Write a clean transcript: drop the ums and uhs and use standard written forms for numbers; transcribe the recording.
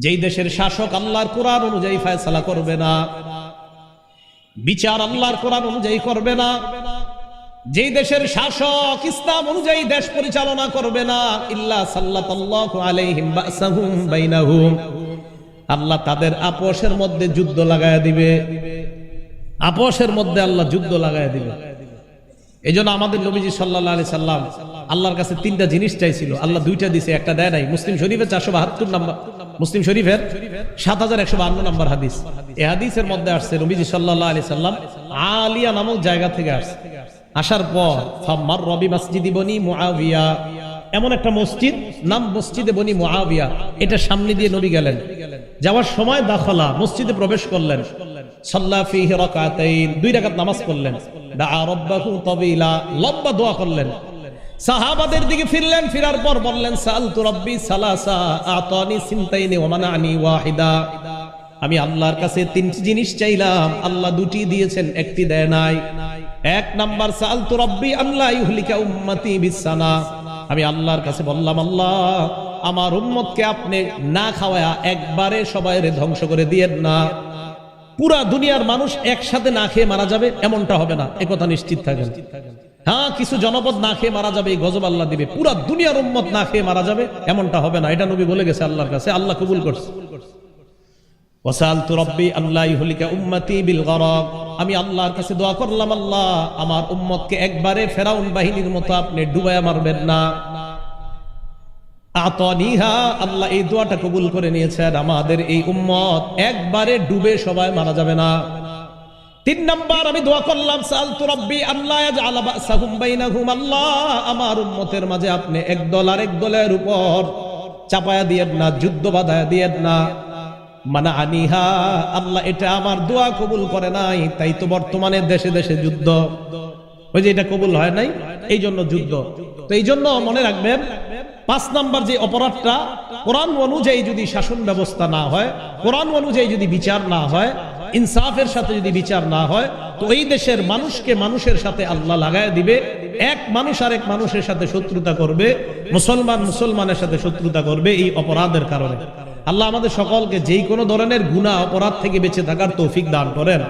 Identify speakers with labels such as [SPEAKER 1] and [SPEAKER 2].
[SPEAKER 1] যেই দেশের শাসক আল্লাহর কোরআন অনুযায়ী ফয়সালা করবে না, বিচার আল্লাহর কোরআন অনুযায়ী করবে না, যেই দেশের শাসক ইসলাম অনুযায়ী দেশ পরিচালনা করবে না, ইল্লা সাল্লাতাল্লাহু আলাইহিম বাসাহুম বাইনাহুম, আল্লাহ তাদের আপোষের মধ্যে যুদ্ধ লাগায়া দিবে। আপোষের মধ্যে আল্লাহ যুদ্ধ লাগায়া দিবে। এইজন্য আমাদের নবীজি সাল্লাল্লাহু আলাইহি সাল্লাম আল্লাহর কাছে তিনটা জিনিস চাইছিল, আল্লাহ দুইটা দিছে, একটা দেয় নাই। মুসলিম শরীফের 472 নম্বর, মুসলিম শরীফের 7152 নম্বর হাদিস। এই হাদিসের মধ্যে আসছে নবীজি সাল্লাল্লাহু আলাইহি সাল্লাম আলিয়া নামক জায়গা থেকে আসছে। আসার পর ফাম্মার রবি মসজিদি বনি মুআবিয়া, এমন একটা মসজিদ নাম মসজিদে বনি মুআবিয়া, এটা সামনে দিয়ে নবী গেলেন। যাওয়ার সময় দাখলা, মসজিদে প্রবেশ করলেন, সাল্লা ফীহি রাকাতাইন, 2 রাকাত নামাজ পড়লেন, দাআ রাব্বাহু তাবিলা, লম্বা দোয়া করলেন। সাহাবাদের দিকে ফিরলেন, ফিরার পর বললেন সাআলতু রাব্বি সালাসা আতানি সিনতাইনি ওয়া মানানি ওয়াহিদা, আমি আল্লাহর কাছে 3টি জিনিস চাইলাম, আল্লাহ 2টি দিয়েছেন, একটি দেয় নাই। 1 নাম্বার সাআলতু রাব্বি আল্লা ইহলিকা উম্মতি বিসানা, আমি আল্লাহর কাছে বললাম আল্লাহ আমার উম্মতকে আপনি না খাওয়ায়া একবারে সবাইরে ধ্বংস করে দিয়েন না। পুরা দুনিয়ার মানুষ একসাথে না খেয়ে মারা যাবে এমনটা হবে না, একথা নিশ্চিত থাকেন। হ্যাঁ, কিছু জনপদ না খেয়ে মারা যাবে, এই গজব আল্লাহ দিবে। পুরা দুনিয়ার উম্মত না খেয়ে মারা যাবে এমনটা হবে না, এটা নবী বলে গেছে আল্লাহর কাছে, আল্লাহ কবুল করছে। ওয়াসালতু রাব্বি আল্লা ইহলিকা উম্মতি বিল গরাক, আমি আল্লাহর কাছে দোয়া করলাম আল্লাহ আমার উম্মতকে একবারে ফেরাউন বাহিনীর মতো আপনি ডুবায়া মারবেন না। আতানিহা, আল্লাহ এই দোয়াটা কবুল করে নিয়েছেন, আমাদের এই উম্মত একবারে ডুবে সবাই মারা যাবে না। 3 নাম্বার আমি দোয়া করলাম সাআলতু রাব্বি আল্লা ইয়াজআলা বাসাহুম বাইনাহুম, আল্লাহ আমার উম্মতের মাঝে আপনি এক দল আরেক দলের উপর চাপায়া দিয়েন না, যুদ্ধ বাধায়া দিয়েন না। মানা আনিহা, আল্লাহ এটা আমার দোয়া কবুল করে নাই, তাই তো বর্তমানে দেশে দেশে যুদ্ধ, ওই যে এটা কবুল হয় নাই, এই জন্য যুদ্ধ। তো এই জন্য মনে রাখবেন 5 নাম্বার যে অপরাধটা, কোরআন অনুযায়ী যদি শাসন ব্যবস্থা না হয়, কোরআন অনুযায়ী যদি বিচার না হয়, ইনসাফের সাথে যদি বিচার না হয়, তো এই দেশের মানুষকে মানুষের সাথে আল্লাহ লাগায় দিবে। এক মানুষ আরেক মানুষের সাথে শত্রুতা করবে, মুসলমান মুসলমানের সাথে শত্রুতা করবে এই অপরাধের কারণে। আল্লাহ আমাদের সকলকে যেই কোনো ধরনের গুনাহ অপরাধ থেকে বেঁচে থাকার তৌফিক দান করেন।